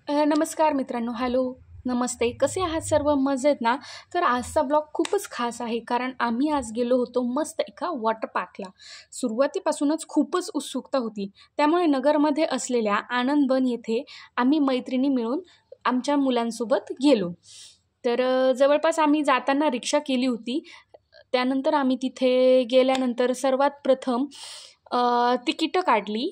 नमस्कार मित्रांनो, हॅलो, नमस्ते. कसे आहात सर्व? मजेत ना? तर आजचा ब्लॉग खूपच खास आहे, कारण आम्ही आज गेलो होतो मस्त एका वॉटर पार्कला. सुरुवातीपासूनच खूपच उत्सुकता होती, त्यामुळे नगरमध्ये असलेल्या आनंदवन येथे आम्ही मैत्रिणी मिळून आमच्या मुलांसोबत गेलो. तर जवळपास आम्ही जाताना रिक्षा केली होती. त्यानंतर आम्ही तिथे गेल्यानंतर सर्वात प्रथम तिकीटं काढली.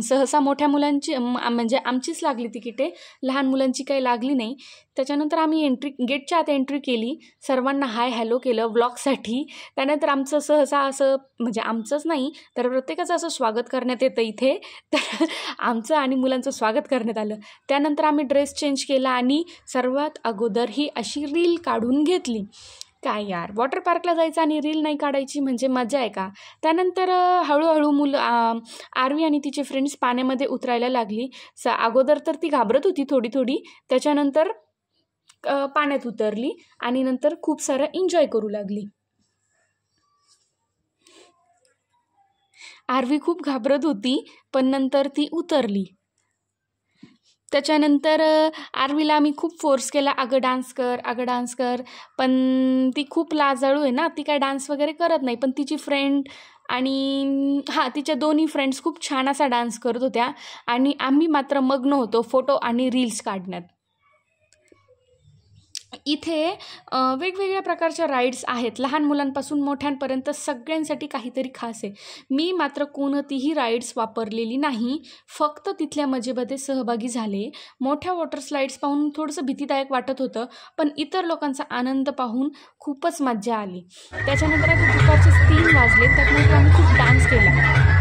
सहसा मोठ्या मुलांची म्हणजे आमचीच लागली तिकिटे, लहान मुलांची काही लागली नाही. त्याच्यानंतर आम्ही गेटच्या आत एंट्री केली, सर्वांना हाय हॅलो केलं व्लॉगसाठी. त्यानंतर आमचं सहसा असं म्हणजे आमचंच नाही तर प्रत्येकाचं असं स्वागत करण्यात येतं इथे. तर आमचं आणि मुलांचं स्वागत करण्यात आलं. त्यानंतर आम्ही ड्रेस चेंज केला आणि सर्वात अगोदर ही अशी रील काढून घेतली. काय यार, वॉटर पार्कला जायचं आणि रील नाही काढायची म्हणजे मजा आहे का? त्यानंतर हळूहळू आरवी आणि तिचे फ्रेंड्स पाण्यामध्ये उतरायला लागली. अगोदर तर ती घाबरत होती थोडी थोडी, त्याच्यानंतर पाण्यात उतरली आणि नंतर खूप सारं एन्जॉय करू लागली. आरवी खूप घाबरत होती, पण नंतर ती उतरली. त्याच्यानंतर आरवीला आम्ही खूप फोर्स केला, अगं डान्स कर, अगं डान्स कर. पण ती खूप लाजाळू आहे ना, ती काय डान्स वगैरे करत नाही. पण तिची फ्रेंड आणि तिच्या दोन्ही फ्रेंड्स खूप छान असा डान्स करत होत्या आणि आम्ही मात्र मग्न होतो फोटो आणि रील्स काढण्यात. इथे वेगवेगळ्या प्रकारच्या राईड्स आहेत, लहान मुलांपासून मोठ्यांपर्यंत सगळ्यांसाठी काहीतरी खास आहे. मी मात्र कोणतीही राईड्स वापरलेली नाही, फक्त तिथल्या मजेमध्ये सहभागी झाले. मोठ्या वॉटर स्लाईड्स पाहून थोडंसं भीतीदायक वाटत होतं, पण इतर लोकांचा आनंद पाहून खूपच मजा आली. त्याच्यानंतर आता दुपारचे 3 वाजले, त्यानंतर आम्ही खूप डान्स केला.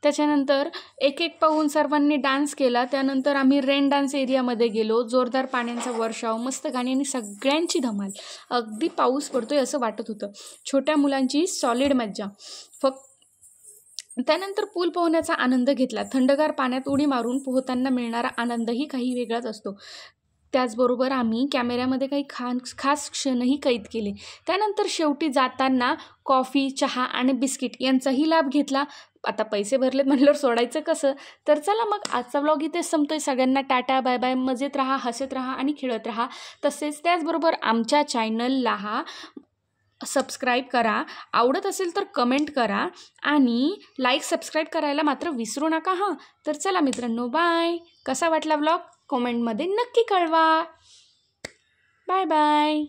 त्याच्यानंतर एक एक पाहून सर्वांनी डान्स केला. त्यानंतर आम्ही रेन डान्स एरियामध्ये गेलो. जोरदार पाण्याचा वर्षाव, मस्त गाणी आणि सगळ्यांची धमाल. अगदी पाऊस पडतोय असं वाटत होतं. छोट्या मुलांची सॉलिड मज्जा. त्यानंतर पूल पोहण्याचा आनंद घेतला. थंडगार पाण्यात उडी मारून पोहताना मिळणारा आनंदही काही वेगळाच असतो. त्याचबरोबर आम्ही कॅमेऱ्यामध्ये काही खास क्षणही कैद केले. त्यानंतर शेवटी जाताना कॉफी, चहा आणि बिस्किट यांचाही लाभ घेतला. आता पैसे भरलेत म्हटल्यावर सोडायचं कसं? तर चला मग आजचा व्लॉग इथेच संपतोय. सगळ्यांना टाटा, बाय बाय. मजेत राहा, हसत राहा आणि खेळत राहा. तसेच त्याचबरोबर आमच्या चॅनलला सबस्क्राईब करा, आवडत असेल तर कमेंट करा आणि लाईक सबस्क्राईब करायला मात्र विसरू नका हां. तर चला मित्रांनो, बाय. कसा वाटला व्लॉग कमेंटमध्ये नक्की कळवा. Bye bye.